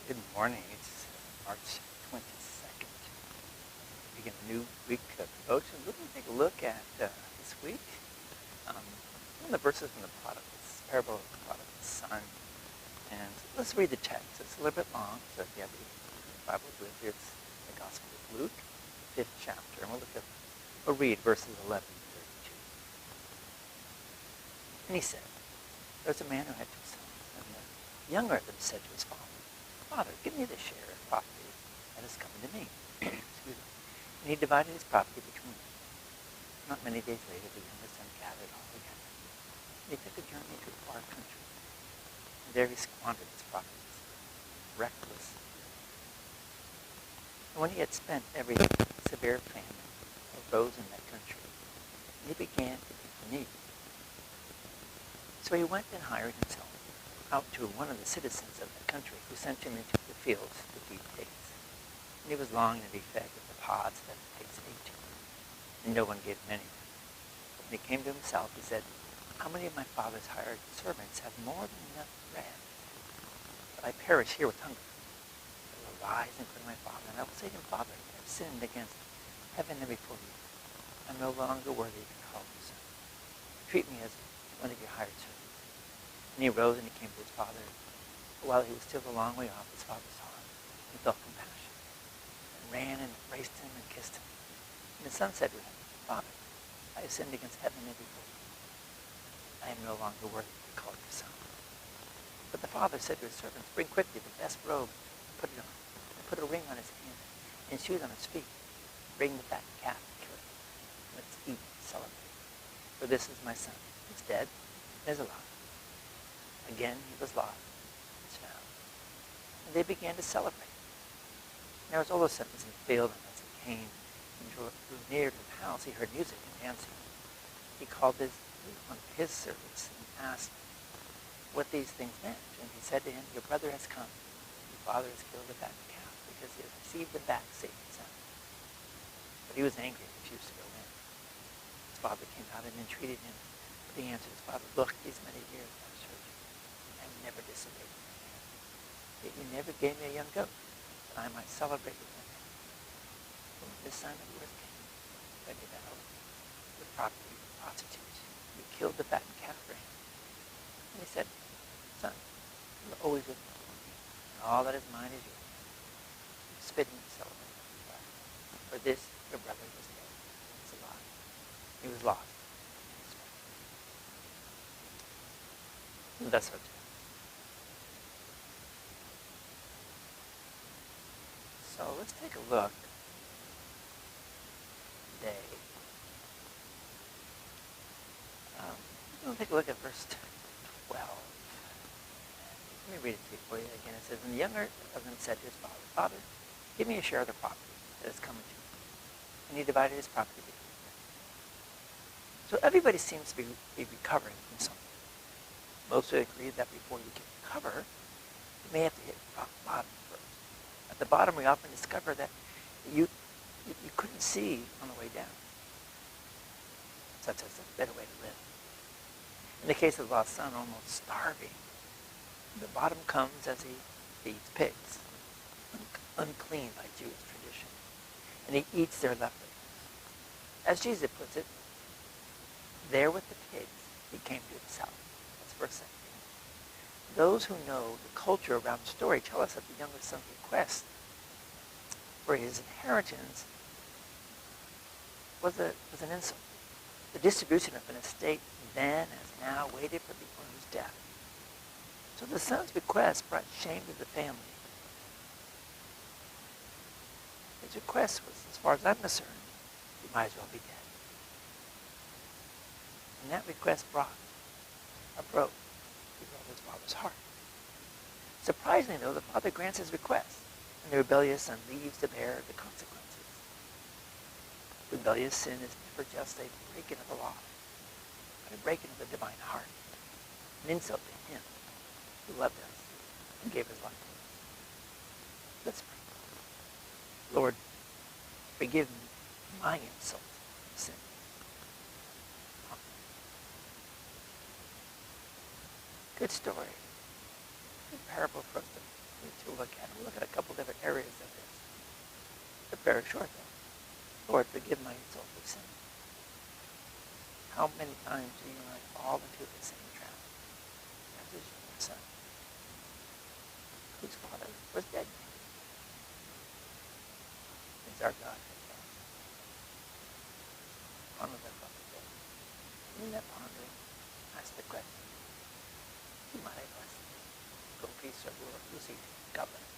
Good morning. It's March 22nd. We begin a new week of devotion. We're going to take a look at this week. One of the verses from the parable of the prodigal son. And let's read the text. It's a little bit long, so if you have the Bibles with you, it's the Gospel of Luke, the 5th chapter. And we'll read verses 11 to 32. And he said, there was a man who had 2 sons, and the younger of them said to his father, Father, give me the share of property that is coming to me. Excuse me. And he divided his property between them. Not many days later, the younger son gathered all together. And he took a journey to a far country. And there he squandered his properties, reckless. And when he had spent everything, severe famine arose in that country. And he began to be in need. So he went and hired himself out to one of the citizens of the country, who sent him into the fields to feed pigs. And he was longing to be fed with the pods that the pigs ate. And no one gave him anything. When he came to himself, he said, how many of my father's hired servants have more than enough bread? But I perish here with hunger. I will rise and go to my father, and I will say to him, Father, I have sinned against heaven and before you. I am no longer worthy to be called your son. Treat me as one of your hired servants. And he rose and he came to his father. But while he was still a long way off, his father saw him and felt compassion, and ran and embraced him and kissed him. And the son said to him, Father, I have sinned against heaven and before you. I am no longer worthy to be called your son. But the father said to his servants, bring quickly the best robe and put it on, and put a ring on his hand and shoes on his feet. Bring the fattened calf and kill it. Let's eat and celebrate. For this is my son. He's dead and is alive. Again he was lost and was found. And they began to celebrate. Now his older son was in the field, and as he came and drew near to the house, he heard music and dancing. He called one of his servants and asked what these things meant. And he said to him, your brother has come. Your father has killed the fattened calf, because he has received him back safe and sound. But he was angry and refused to go in. His father came out and entreated him. But he answered his father, look, these many years I've served you. I have never disobeyed your command. Yet you never gave me a young goat, that I might celebrate with my family. But when this son of yours came, I devoured the property of prostitutes. You killed the fattened calf for him. And he said, son, you are always with me, and all that is mine is yours. It's fitting to celebrate with your brother. For this your brother was dead, and is alive. He was lost, and is found. And that's our text. So let's take a look today. We'll take a look at verse 12. Let me read it to you for you again. It says, and the younger of them said to his father, Father, give me a share of the property that is coming to me. And he divided his property between them. So everybody seems to be recovering from something. Most would agree that before you can recover, you may have to hit rock bottom first. At the bottom, we often discover that you couldn't see on the way down, such as a better way to live. In the case of the lost son, almost starving, the bottom comes as he feeds pigs, unclean by Jewish tradition, and he eats their leftovers. As Jesus puts it, there with the pigs, he came to himself. That's verse 17. Those who know the culture around the story tell us that the younger son's request for his inheritance was an insult. The distribution of an estate then as now waited for the owner's death. So the son's request brought shame to the family. His request was, as far as I'm concerned, you might as well be dead. And that request broke his father's heart. Surprisingly, though, the father grants his request, and the rebellious son leaves to bear the consequences. Rebellious sin is never just a breaking of the law, but a breaking of the divine heart, an insult to him who loved us and gave his life for us. Let's pray. Lord, forgive me my insult of sin. Good story. Good parable for us to look at. We'll look at a couple different areas of this. The prayer is short though. Lord, forgive my soul of sin. How many times do you and I fall into the same trap? As his younger son, whose father was dead. It's our God that does. Honor their father dead. In that pondering, ask the question, who might I bless? Go peace, our Lord. We'll see you. God bless.